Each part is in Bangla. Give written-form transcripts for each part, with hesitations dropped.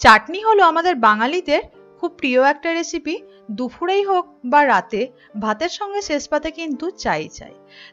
চাটনি হলো আমাদের বাঙালিদের খুব প্রিয় একটা রেসিপি। দুপুরেই হোক বা রাতে ভাতের সঙ্গে শেষ পাতে কিন্তু চাই।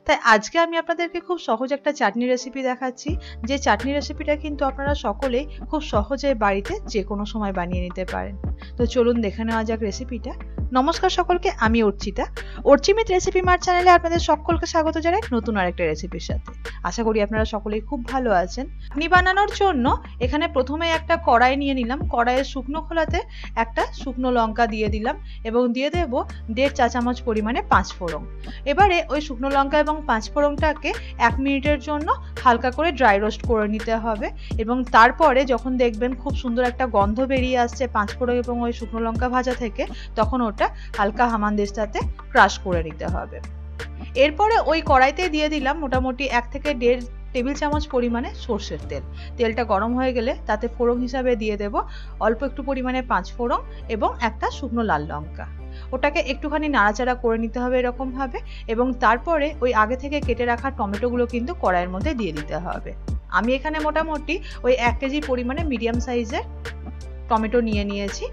তাই আজকে আমি আপনাদেরকে খুব সহজ একটা চাটনি রেসিপি দেখাচ্ছি, যে চাটনি রেসিপিটা কিন্তু আপনারা সকলেই খুব সহজে বাড়িতে যে কোনো সময় বানিয়ে নিতে পারেন। তো চলুন দেখে নেওয়া যাক রেসিপিটা। নমস্কার সকলকে, আমি অর্চিতা। অর্চিমিত রেসিপি মার্ট চ্যানেলে আপনাদের সকলকে স্বাগত জানাই নতুন আরেকটা রেসিপির সাথে। আশা করি আপনারা সকলেই খুব ভালো আছেন। চাটনি বানানোর জন্য এখানে প্রথমে একটা কড়াই নিয়ে নিলাম। কড়াইয়ের শুকনো খোলাতে একটা শুকনো লঙ্কা দিয়ে দিলাম এবং দিয়ে দেব 1.5 চা চামচ পরিমাণে 5 ফোড়ন। এবারে ওই শুকনো লঙ্কা এবং 5 ফোড়নটাকে 1 মিনিটের জন্য হালকা করে ড্রাই রোস্ট করে নিতে হবে এবং তারপরে যখন দেখবেন খুব সুন্দর একটা গন্ধ বেরিয়ে আসছে 5 ফোড়ন এবং ওই শুকনো লঙ্কা ভাজা থেকে, তখন ওটা হালকা হামানদিস্তাতে ক্রাশ করে নিতে হবে। এরপরে ওই কড়াইতে দিয়ে দিলাম মোটামুটি 1 থেকে 1.5 টেবিল চামচ পরিমাণে সর্ষের তেল। তেলটা গরম হয়ে গেলে তাতে ফোড়ন হিসাবে দিয়ে দেব অল্প একটু পরিমাণে 5 ফোড়ন এবং একটা শুকনো লাল লঙ্কা। ওটাকে একটুখানি নাড়াচাড়া করে নিতে হবে এরকম ভাবে এবং তারপরে ওই আগে থেকে কেটে রাখা টমেটোগুলো কিন্তু কড়াইয়ের মধ্যে দিয়ে দিতে হবে। আমি এখানে মোটামুটি ওই 1 কেজি পরিমাণে মিডিয়াম সাইজের টমেটো নিয়ে নিয়েছি।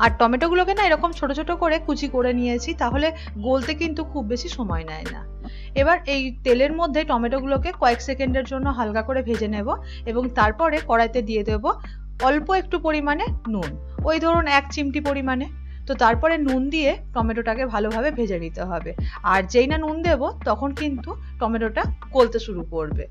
আর টমেটোগুলোকে না এরকম ছোট ছোট করে কুচি করে নিয়েছি, তাহলে গলতে কিন্তু খুব বেশি সময় নেয় না। এবার এই তেলের মধ্যে টমেটোগুলোকে কয়েক সেকেন্ডের জন্য হালকা করে ভেজে নেব এবং তারপরে কড়াইতে দিয়ে দেব অল্প একটু পরিমাণে নুন, ওই ধরুন 1 চিমটি পরিমাণে। তো তারপরে নুন দিয়ে টমেটোটাকে ভালোভাবে ভেজে নিতে হবে। আর যেই না নুন দেব তখন কিন্তু টমেটোটা গলতে শুরু করবে।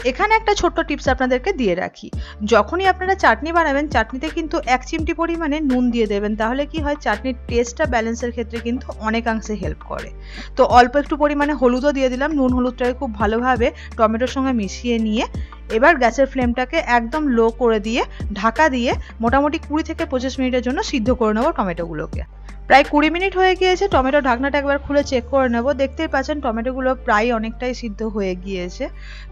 এখানে একটা ছোট্ট টিপস আপনাদেরকে দিয়ে রাখি, যখনই আপনারা চাটনি বানাবেন চাটনিতে কিন্তু 1 চিমটি পরিমাণে নুন দিয়ে দেবেন, তাহলে কি হয় চাটনির টেস্টটা ব্যালেন্সের ক্ষেত্রে কিন্তু অনেকাংশে হেল্প করে। তো অল্প একটু পরিমাণে হলুদও দিয়ে দিলাম। নুন হলুদটাকে খুব ভালোভাবে টমেটোর সঙ্গে মিশিয়ে নিয়ে এবার গ্যাসের ফ্লেমটাকে একদম লো করে দিয়ে ঢাকা দিয়ে মোটামুটি 20 থেকে 25 মিনিটের জন্য সিদ্ধ করে নেব টমেটোগুলোকে। প্রায় 20 মিনিট হয়ে গিয়েছে। টমেটো ঢাকনাটা একবার খুলে চেক করে নেব। দেখতেই পাচ্ছেন টমেটোগুলো প্রায় অনেকটাই সিদ্ধ হয়ে গিয়েছে।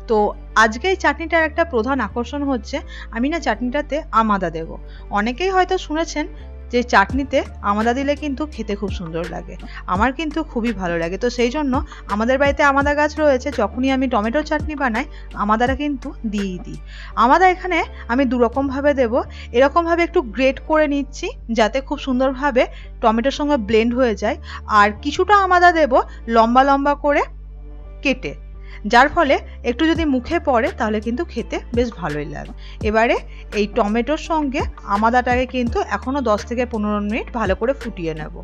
তো আজকে এই চাটনিটার একটা প্রধান আকর্ষণ হচ্ছে আমি না চাটনিটাতে আমাদা দেব। অনেকেই হয়তো শুনেছেন যে চাটনিতে আমাদা দিলে কিন্তু খেতে খুব সুন্দর লাগে। আমার কিন্তু খুবই ভালো লাগে। তো সেই জন্য আমাদের বাড়িতে আমাদা গাছ রয়েছে। যখনই আমি টমেটোর চাটনি বানাই আমাদাটা কিন্তু দিই। আমাদা এখানে আমি 2 রকমভাবে দেব। এরকমভাবে একটু গ্রেট করে নিচ্ছি যাতে খুব সুন্দরভাবে টমেটোর সঙ্গে ব্লেন্ড হয়ে যায়। আর কিছুটা আমাদা দেব লম্বা লম্বা করে কেটে, যার ফলে একটু যদি মুখে পড়ে তাহলে কিন্তু খেতে বেশ ভালোই লাগে। এবারে এই টমেটোর সঙ্গে আমাদাটাকে কিন্তু এখনো 10 থেকে 15 মিনিট ভালো করে ফুটিয়ে নেব।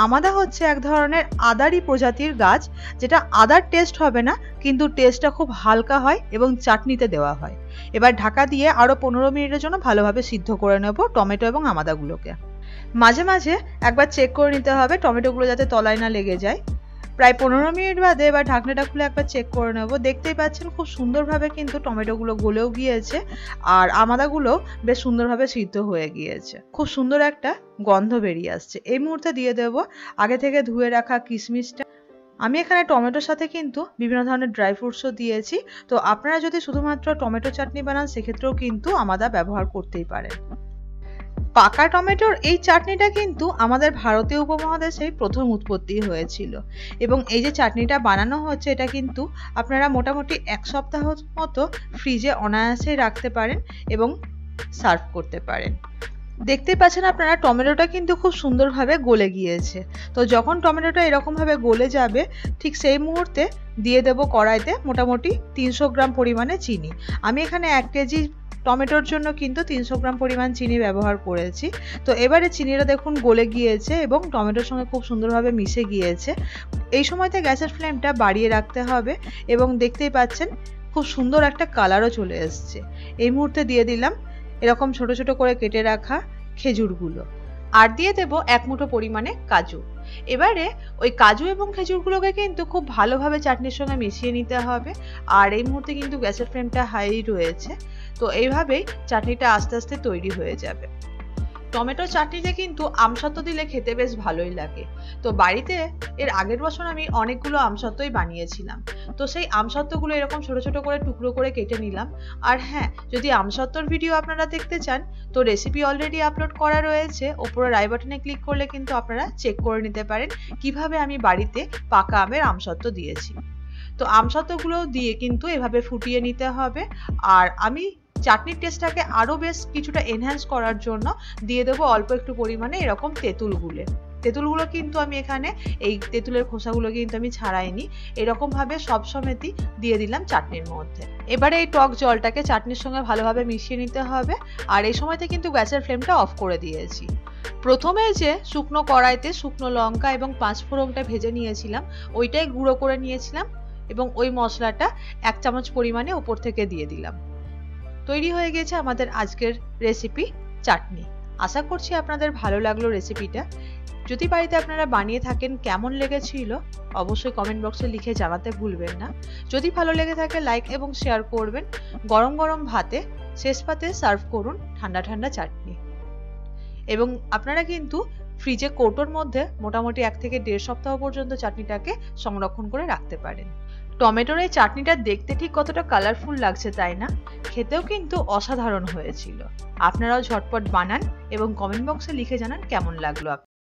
আমাদা হচ্ছে এক ধরনের আদারি প্রজাতির গাছ, যেটা আদার টেস্ট হবে না কিন্তু টেস্টটা খুব হালকা হয় এবং চাটনিতে দেওয়া হয়। এবার ঢাকা দিয়ে আরো 15 মিনিটের জন্য ভালোভাবে সিদ্ধ করে নেব টমেটো এবং আমাদাগুলোকে। মাঝে মাঝে একবার চেক করে নিতে হবে টমেটোগুলো যাতে তলায় না লেগে যায়। প্রায় 15 মিনিট বাদে এবার ঢাকনাটা খুলে একবার চেক করে নেব। দেখতেই পাচ্ছেন খুব সুন্দরভাবে কিন্তু টমেটোগুলো গলেও গিয়েছে আর আমাদাগুলো বেশ সুন্দরভাবে সিদ্ধ হয়ে গিয়েছে। খুব সুন্দর একটা গন্ধ বেরিয়ে আসছে। এই মুহূর্তে দিয়ে দেব আগে থেকে ধুয়ে রাখা কিশমিশটা। আমি এখানে টমেটোর সাথে কিন্তু বিভিন্ন ধরনের ড্রাই ফ্রুটসও দিয়েছি। তো আপনারা যদি শুধুমাত্র টমেটো চাটনি বানান সেক্ষেত্রেও কিন্তু আমাদা ব্যবহার করতেই পারেন। পাকা টমেটোর এই চাটনিটা কিন্তু আমাদের ভারতীয় উপমহাদেশেই প্রথম উৎপত্তি হয়েছিল এবং এই যে চাটনিটা বানানো হচ্ছে এটা কিন্তু আপনারা মোটামুটি 1 সপ্তাহ মতো ফ্রিজে অনায়াসে রাখতে পারেন এবং সার্ভ করতে পারেন। দেখতেই পাচ্ছেন আপনারা টমেটোটা কিন্তু খুব সুন্দরভাবে গলে গিয়েছে। তো যখন টমেটোটা এরকমভাবে গলে যাবে ঠিক সেই মুহূর্তে দিয়ে দেব কড়াইতে মোটামুটি 300 গ্রাম পরিমাণে চিনি। আমি এখানে 1 কেজি টমেটোর জন্য কিন্তু 300 গ্রাম পরিমাণ চিনি ব্যবহার করেছি। তো এবারে চিনিটা দেখুন গলে গিয়েছে এবং টমেটোর সঙ্গে খুব সুন্দরভাবে মিশে গিয়েছে। এই সময়তে গ্যাসের ফ্লেমটা বাড়িয়ে রাখতে হবে এবং দেখতেই পাচ্ছেন খুব সুন্দর একটা কালারও চলে এসছে। এই মুহূর্তে দিয়ে দিলাম এরকম ছোট ছোট করে কেটে রাখা খেজুরগুলো আর দিয়ে দেব 1 মুঠো পরিমাণে কাজু। এবারে ওই কাজু এবং খেজুরগুলোকে কিন্তু খুব ভালোভাবে চাটনির সঙ্গে মিশিয়ে নিতে হবে। আর এই মুহূর্তে কিন্তু গ্যাসের ফ্লেমটা হাই রয়েছে। তো এইভাবেই চাটনিটা আস্তে আস্তে তৈরি হয়ে যাবে। টমেটো চাটনিতে কিন্তু আমসত্ত্ব দিলে খেতে বেশ ভালোই লাগে। তো বাড়িতে এর আগের বছর আমি অনেকগুলো আমসত্ত্বই বানিয়েছিলাম। তো সেই আমসত্ত্বগুলো এরকম ছোট ছোট করে টুকরো করে কেটে নিলাম। আর হ্যাঁ, যদি আমসত্ত্বর ভিডিও আপনারা দেখতে চান তো রেসিপি অলরেডি আপলোড করা রয়েছে। ওপরে আই বাটনে ক্লিক করলে কিন্তু আপনারা চেক করে নিতে পারেন কিভাবে আমি বাড়িতে পাকা আমের আমসত্ত্ব দিয়েছি। তো আমসত্ত্বগুলো দিয়ে কিন্তু এভাবে ফুটিয়ে নিতে হবে। আর আমি চাটনির টেস্টটাকে আরো বেশ কিছুটা এনহ্যান্স করার জন্য দিয়ে দেবো অল্প একটু পরিমাণে এরকম তেঁতুলগুলো কিন্তু আমি এখানে এই তেঁতুলের খোসাগুলো কিন্তু আমি ছাড়াইনি, এরকম ভাবে সব সমেতই দিয়ে দিলাম চাটনির মধ্যে। এবারে এই টক জলটাকে চাটনির সঙ্গে ভালোভাবে মিশিয়ে নিতে হবে। আর এই সময়তে কিন্তু গ্যাসের ফ্লেমটা অফ করে দিয়েছি। প্রথমে যে শুকনো কড়াইতে শুকনো লঙ্কা এবং পাঁচফোড়নটা ভেজে নিয়েছিলাম, ওইটাই গুঁড়ো করে নিয়েছিলাম এবং ওই মশলাটা 1 চামচ পরিমাণে উপর থেকে দিয়ে দিলাম। তৈরি হয়ে গেছে আমাদের আজকের রেসিপি চাটনি। আশা করছি আপনাদের ভালো লাগলো রেসিপিটা। যদি বাড়িতে আপনারা বানিয়ে থাকেন কেমন লেগেছিল অবশ্যই কমেন্ট বক্সে লিখে জানাতে ভুলবেন না। যদি ভালো লেগে থাকে লাইক এবং শেয়ার করবেন। গরম গরম ভাতে শেষ পাতে সার্ভ করুন ঠান্ডা ঠান্ডা চাটনি। এবং আপনারা কিন্তু ফ্রিজে কৌটোর মধ্যে মোটামুটি 1 থেকে 1.5 সপ্তাহ পর্যন্ত চাটনিটাকে সংরক্ষণ করে রাখতে পারেন। টমেটোর এই চাটনিটা দেখতে ঠিক কতটা কালারফুল লাগছে তাই না? খেতেও কিন্তু অসাধারণ হয়েছিল। আপনারাও ঝটপট বানান এবং কমেন্ট বক্সে লিখে জানান কেমন লাগলো।